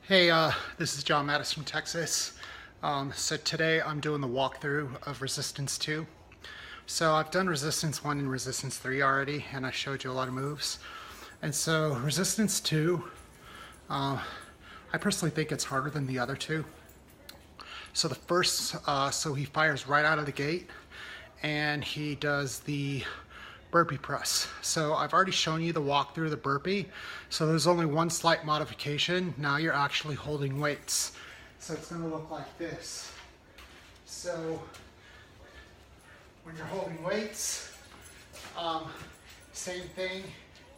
Hey, this is John Mattis from Texas. So today I'm doing the walkthrough of Resistance 2. So I've done Resistance 1 and Resistance 3 already, and I showed you a lot of moves. And so Resistance 2, I personally think it's harder than the other two. So the first, so he fires right out of the gate, and he does the burpee press. So I've already shown you the walkthrough of the burpee. So there's only one slight modification. Now you're actually holding weights. So it's going to look like this. So when you're holding weights, same thing.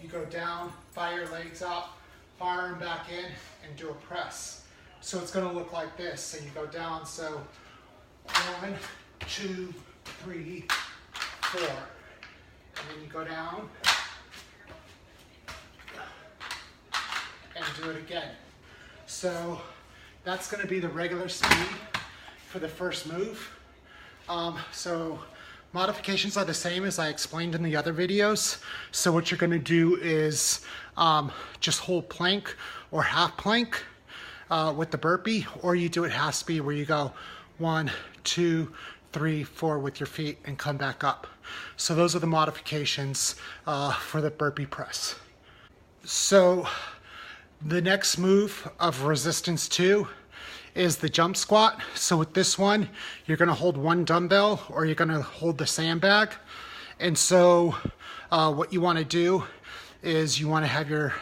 You go down, fire your legs out, fire them back in, and do a press. So it's going to look like this. So you go down. So 1, 2, 3, 4. And then you go down and do it again. So that's going to be the regular speed for the first move. So modifications are the same as I explained in the other videos. So what you're going to do is just hold plank or half plank with the burpee, or you do it half speed where you go 1, 2, 3, 4 with your feet and come back up. So those are the modifications for the burpee press. So the next move of Resistance 2 is the jump squat. So with this one, you're going to hold one dumbbell or you're going to hold the sandbag. And so what you want to do is you want to have your,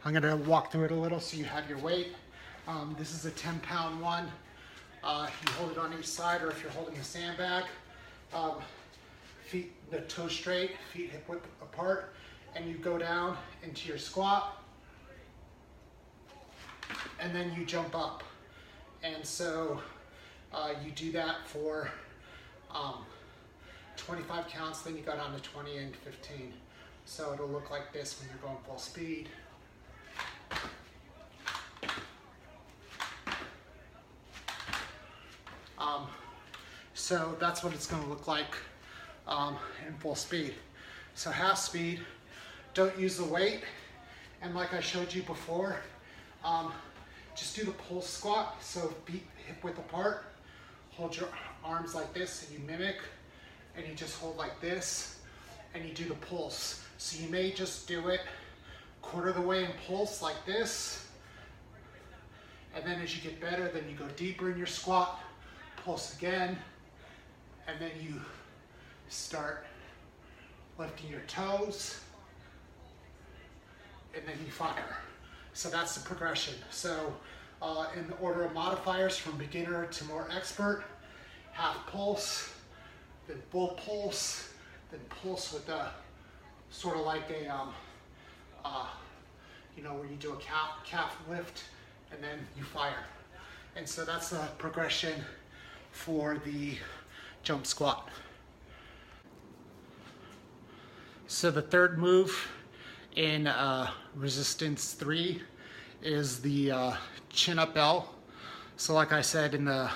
I'm going to walk through it a little so you have your weight. This is a 10-pound one. You hold it on each side, or if you're holding a sandbag, feet, the toes straight, feet hip width apart, and you go down into your squat, and then you jump up. And so you do that for 25 counts, then you go down to 20 and 15. So it'll look like this when you're going full speed. So that's what it's going to look like in full speed. So half speed, don't use the weight, and like I showed you before, just do the pulse squat. So feet hip width apart, hold your arms like this, and you mimic, and you just hold like this, and you do the pulse. So you may just do it quarter the way and pulse like this, and then as you get better, then you go deeper in your squat, pulse again, and then you start lifting your toes, and then you fire. So that's the progression. So in the order of modifiers, from beginner to more expert: half pulse, then full pulse, then pulse with a sort of like a, you know, where you do a calf lift, and then you fire. And so that's the progression for the jump squat. So the third move in Resistance 3 is the chin up L. So like I said in the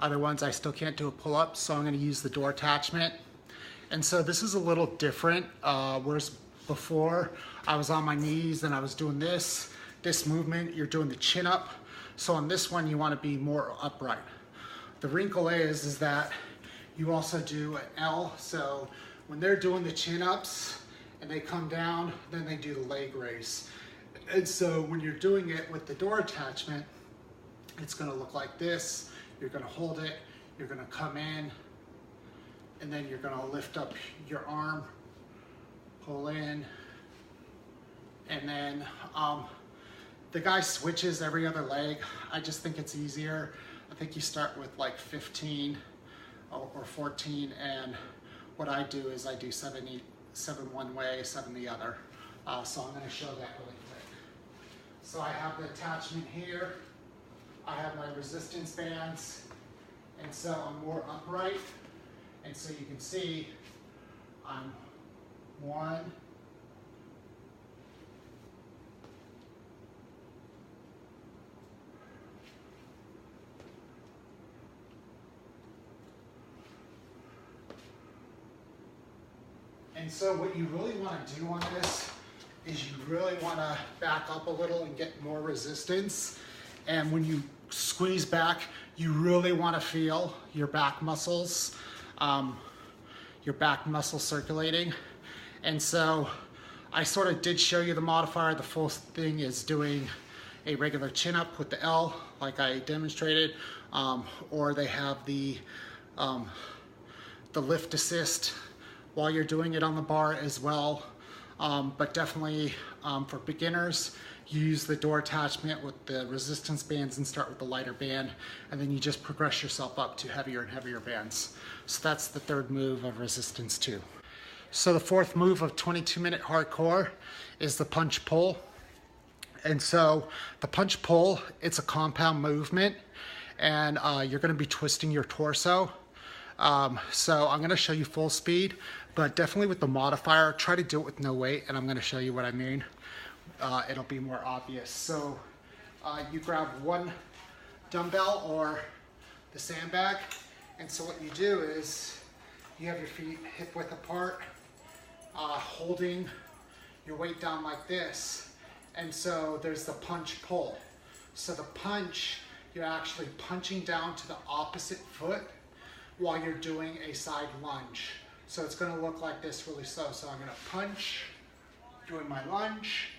other ones, I still can't do a pull up, so I'm going to use the door attachment. And so this is a little different, whereas before I was on my knees and I was doing this movement, you're doing the chin up. So on this one, you want to be more upright. The wrinkle is that you also do an L. So when they're doing the chin ups and they come down, then they do the leg raise. And so when you're doing it with the door attachment, it's going to look like this. You're going to hold it, you're going to come in, and then you're going to lift up your arm, pull in, and then the guy switches every other leg. I just think it's easier. I think you start with like 15 or 14, and what I do is I do 7 one way, 7 the other. So I'm going to show that really quick. So I have the attachment here. I have my resistance bands, and so I'm more upright. And so you can see I'm 1, and so what you really want to do on this is you really want to back up a little and get more resistance. And when you squeeze back, you really want to feel your back muscles circulating. And so I sort of did show you the modifier. The full thing is doing a regular chin up with the L like I demonstrated, or they have the lift assist while you're doing it on the bar as well. But definitely for beginners, you use the door attachment with the resistance bands and start with the lighter band, and then you just progress yourself up to heavier and heavier bands. So that's the third move of Resistance 2. So the fourth move of 22-minute hardcore is the punch pull. And so the punch pull, it's a compound movement, and you're going to be twisting your torso. So I'm going to show you full speed, but definitely with the modifier, try to do it with no weight, and I'm going to show you what I mean. It'll be more obvious. So you grab one dumbbell or the sandbag, and so what you do is you have your feet hip width apart, holding your weight down like this, and so there's the punch pull. So the punch, you're actually punching down to the opposite foot while you're doing a side lunge. So it's going to look like this really slow. So I'm going to punch, doing my lunge,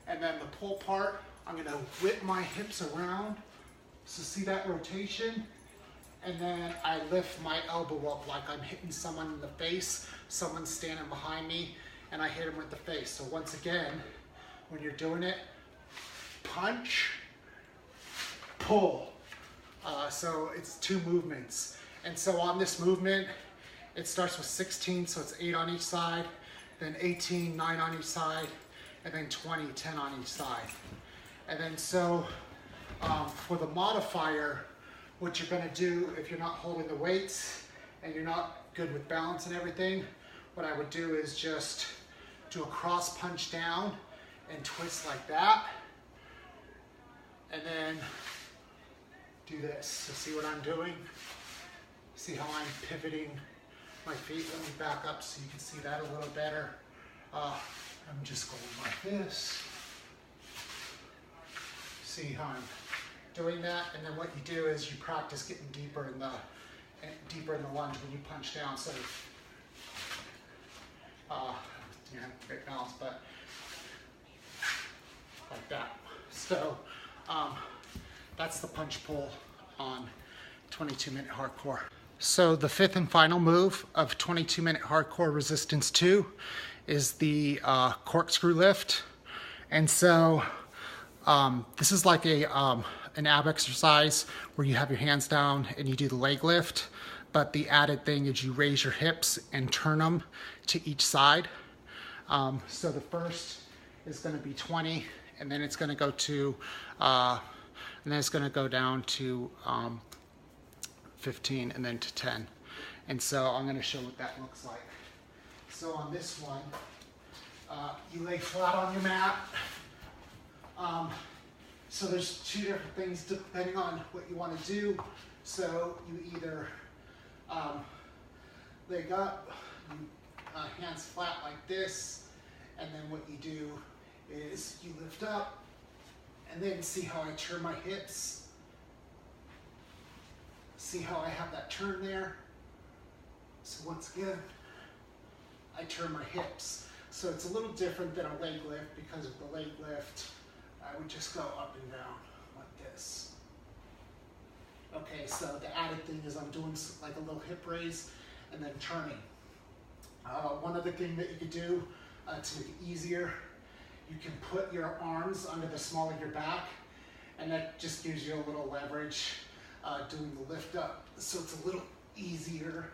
and then the pull part, I'm going to whip my hips around. So see that rotation? And then I lift my elbow up like I'm hitting someone in the face. Someone's standing behind me, and I hit him with the face. So once again, when you're doing it, punch, pull. So it's two movements. And so on this movement, it starts with 16, so it's 8 on each side, then 18, 9 on each side, and then 20, 10 on each side. And then so for the modifier, what you're going to do if you're not holding the weights and you're not good with balance and everything, what I would do is just do a cross punch down and twist like that, and then do this. So see what I'm doing? See how I'm pivoting my feet? Let me back up so you can see that a little better. I'm just going like this. See how I'm doing that? And then what you do is you practice getting deeper in the lunge when you punch down. So you have great balance, but like that. So that's the punch pull on 22-minute hardcore. So the fifth and final move of 22-minute hardcore Resistance 2 is the corkscrew lift. And so this is like an ab exercise where you have your hands down and you do the leg lift, but the added thing is you raise your hips and turn them to each side. So the first is going to be 20, and then it's going to go to, and then it's going to go down to 15 and then to 10. And so I'm going to show what that looks like. So on this one, you lay flat on your mat. So there's two different things depending on what you want to do. So you either leg up, hands flat like this, and then what you do is you lift up, and then see how I turn my hips. See how I have that turn there? So once again, I turn my hips. So it's a little different than a leg lift, because with the leg lift, I would just go up and down like this. Okay, so the added thing is I'm doing like a little hip raise and then turning. One other thing that you could do to make it easier, you can put your arms under the small of your back, and that just gives you a little leverage doing the lift up. So it's a little easier.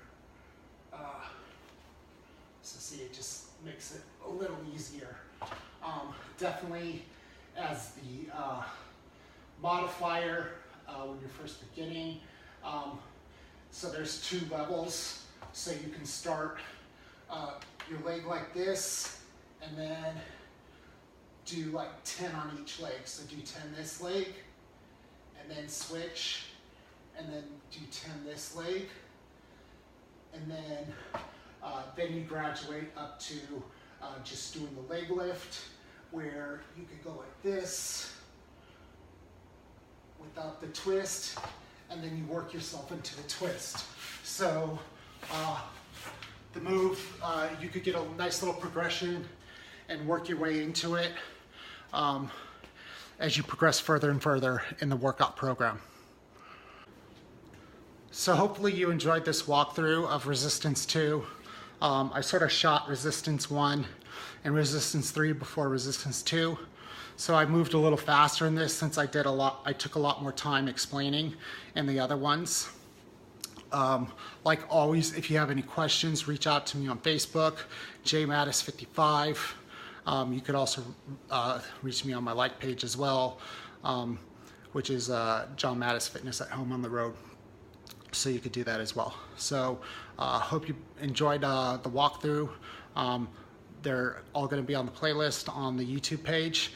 So see, it just makes it a little easier. Definitely as the modifier when you're first beginning. So there's two levels. So you can start your leg like this, and then do like 10 on each leg. So do 10 this leg, and then switch, and then do 10 this leg, and then you graduate up to just doing the leg lift, where you could go like this, the twist, and then you work yourself into the twist. So the move, you could get a nice little progression and work your way into it as you progress further and further in the workout program. So hopefully you enjoyed this walkthrough of Resistance 2. I sort of shot Resistance 1 and Resistance 3 before Resistance 2. So I moved a little faster in this since I took a lot more time explaining in the other ones. Like always, if you have any questions, reach out to me on Facebook, jmattis55. You could also reach me on my like page as well, which is John Mattis Fitness at Home on the Road. So you could do that as well. So hope you enjoyed the walkthrough. They're all going to be on the playlist on the YouTube page.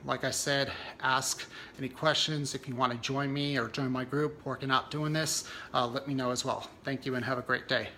Like I said, ask any questions. If you want to join me or join my group working out doing this, let me know as well. Thank you and have a great day.